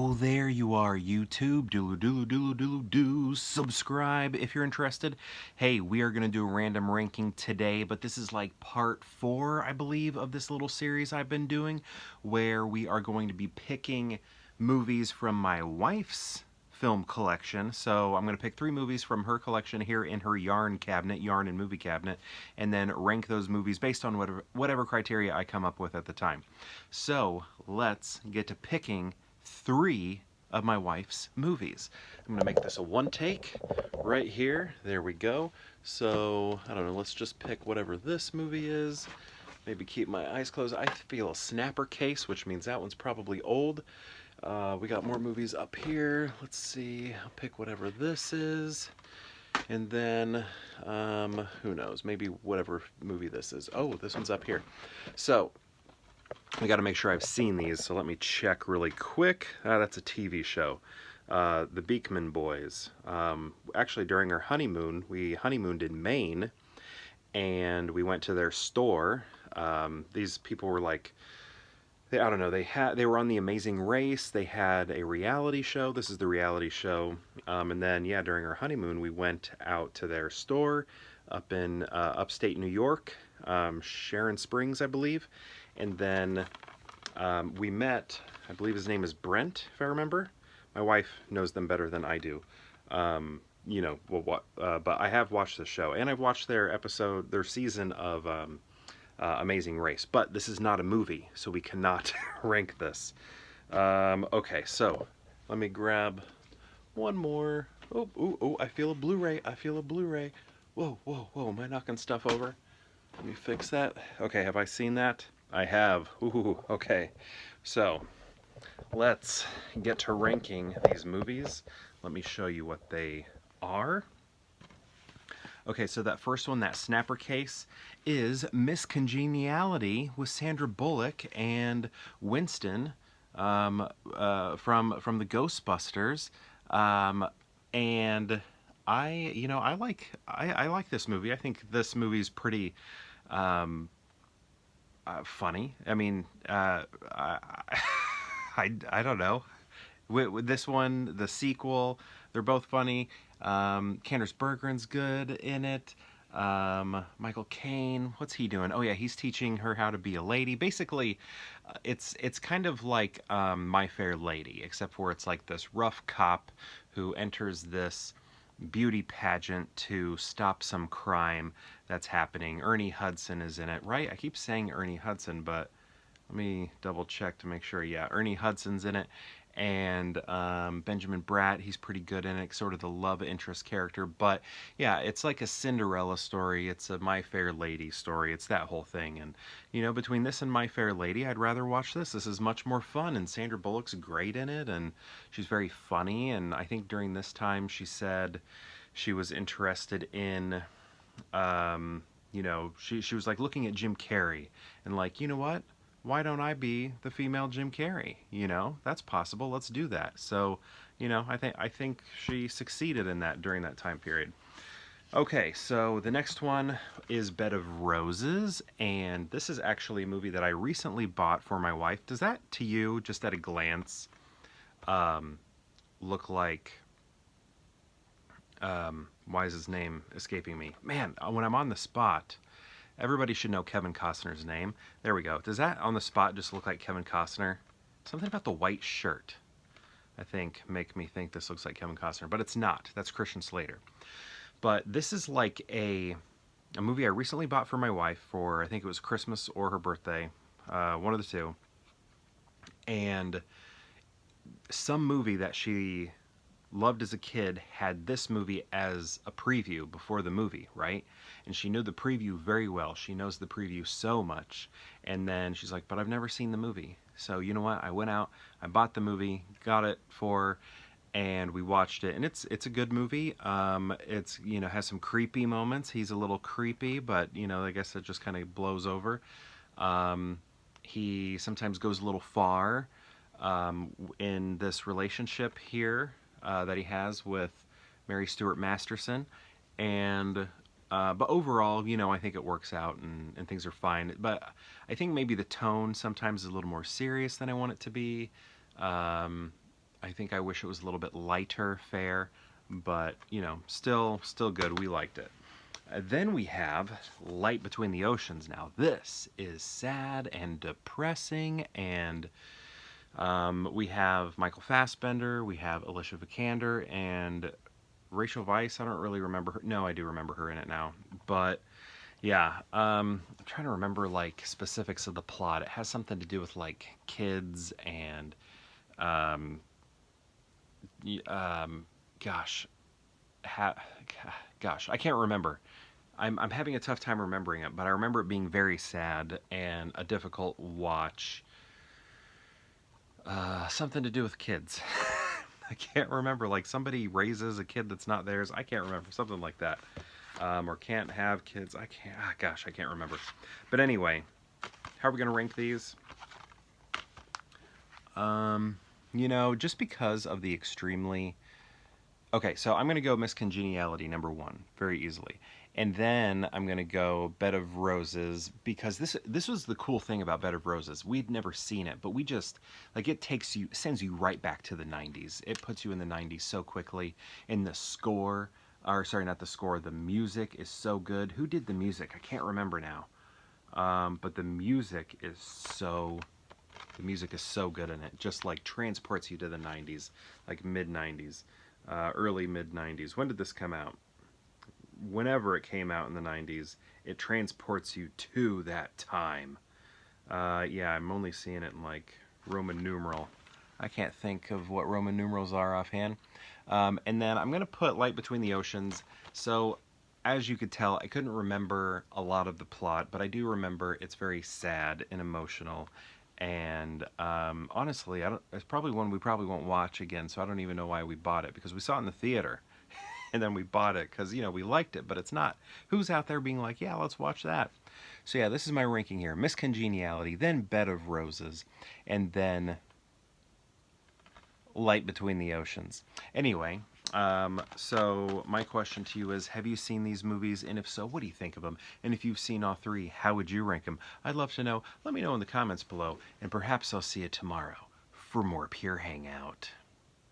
Oh, there you are, YouTube. Do subscribe if you're interested. Hey, we are going to do a random ranking today, but this is like part 4, I believe, of this little series I've been doing, where we are going to be picking movies from my wife's film collection. So I'm going to pick 3 movies from her collection here in her yarn cabinet, yarn and movie cabinet, and then rank those movies based on whatever criteria I come up with at the time. So let's get to picking 3 of my wife's movies. I'm going to make this a one take right here. There we go. So, I don't know, let's just pick whatever this movie is. Maybe keep my eyes closed. I feel a snapper case, which means that one's probably old. We got more movies up here. Let's see. I'll pick whatever this is. And then, who knows? Maybe whatever movie this is. Oh, this one's up here. So, I got to make sure I've seen these, so let me check really quick. That's a TV show. The Beekman Boys. Actually, during our honeymoon, we honeymooned in Maine, and we went to their store. These people were like, I don't know, they were on The Amazing Race. They had a reality show. This is the reality show. And then, yeah, during our honeymoon, we went out to their store up in upstate New York, Sharon Springs, I believe. And then we met, I believe his name is Brent, if I remember. My wife knows them better than I do. You know, well, but I have watched the show, and I've watched their season of Amazing Race. But this is not a movie, so we cannot rank this. Okay, so let me grab one more. Oh, I feel a Blu-ray. I feel a Blu-ray. Whoa, am I knocking stuff over? Let me fix that. Okay, have I seen that? I have. Ooh, okay. So, let's get to ranking these movies. Let me show you what they are. Okay, so that first one, that snapper case, is Miss Congeniality with Sandra Bullock and Winston from the Ghostbusters. And I like this movie. I think this movie's pretty funny. I mean, I don't know. With this one, the sequel, they're both funny. Candace Bergen's good in it. Michael Caine, what's he doing? Oh yeah, he's teaching her how to be a lady. Basically, it's kind of like My Fair Lady, except for it's like this rough cop who enters this beauty pageant to stop some crime that's happening. Ernie Hudson is in it, right? I keep saying Ernie Hudson, but let me double check to make sure. Yeah, Ernie Hudson's in it. And Benjamin Bratt, he's pretty good in it, sort of the love interest character. But yeah, it's like a Cinderella story. It's a My Fair Lady story. It's that whole thing. And, you know, between this and My Fair Lady, I'd rather watch this. This is much more fun, and Sandra Bullock's great in it, and she's very funny. And I think during this time she said she was interested in, you know, she was like looking at Jim Carrey and like, you know what? Why don't I be the female Jim Carrey? You know, that's possible. Let's do that. So, you know, I think she succeeded in that during that time period. Okay, so the next one is Bed of Roses, and this is actually a movie that I recently bought for my wife. Does that, to you, just at a glance, look like, why is his name escaping me? Man, when I'm on the spot, everybody should know Kevin Costner's name. There we go. Does that on the spot just look like Kevin Costner? Something about the white shirt, I think, make me think this looks like Kevin Costner, but it's not. That's Christian Slater. But this is like a movie I recently bought for my wife for, I think it was Christmas or her birthday, one of the two. And some movie that she loved as a kid had this movie as a preview before the movie, right? And she knew the preview very well. She knows the preview so much. And then she's like, but I've never seen the movie. So you know what? I went out, I bought the movie, got it for her, and we watched it. And it's a good movie. It's, you know, has some creepy moments. He's a little creepy, but, you know, I guess it just kind of blows over. He sometimes goes a little far in this relationship here that he has with Mary Stuart Masterson, and but overall, you know, I think it works out and things are fine. But I think maybe the tone sometimes is a little more serious than I want it to be. I think I wish it was a little bit lighter fare, but you know, still good. We liked it. Then we have Light Between the Oceans. Now this is sad and depressing, and we have Michael Fassbender, we have Alicia Vikander, and Rachel Weisz. I don't really remember her. No, I do remember her in it now, but yeah, I'm trying to remember like specifics of the plot. It has something to do with like kids and um, gosh, ha- gosh, I can't remember. I'm having a tough time remembering it, but I remember it being very sad and a difficult watch. Something to do with kids. I can't remember. Like somebody raises a kid that's not theirs. I can't remember. Something like that. Or can't have kids. I can't. Gosh, I can't remember. But anyway, how are we going to rank these? You know, just because of the extremely. Okay, so I'm going to go Miss Congeniality number one very easily. And then I'm going to go Bed of Roses because this was the cool thing about Bed of Roses. We'd never seen it, but we just like it sends you right back to the 90s. It puts you in the 90s so quickly. And the score, or sorry, not the score, the music is so good. Who did the music? I can't remember now. But the music is so good in it. Just like transports you to the 90s, like mid 90s, early mid 90s. When did this come out? Whenever it came out in the 90s, it transports you to that time. Yeah, I'm only seeing it in like Roman numeral. I can't think of what Roman numerals are offhand. And then I'm going to put Light Between the Oceans. So, as you could tell, I couldn't remember a lot of the plot, but I do remember it's very sad and emotional. And honestly, it's probably one we probably won't watch again, so I don't even know why we bought it, because we saw it in the theater. And then we bought it because, you know, we liked it, but it's not. Who's out there being like, yeah, let's watch that? So yeah, this is my ranking here. Miss Congeniality, then Bed of Roses, and then Light Between the Oceans. Anyway, so my question to you is, have you seen these movies? And if so, what do you think of them? And if you've seen all three, how would you rank them? I'd love to know. Let me know in the comments below, and perhaps I'll see you tomorrow for more Pure Hangout.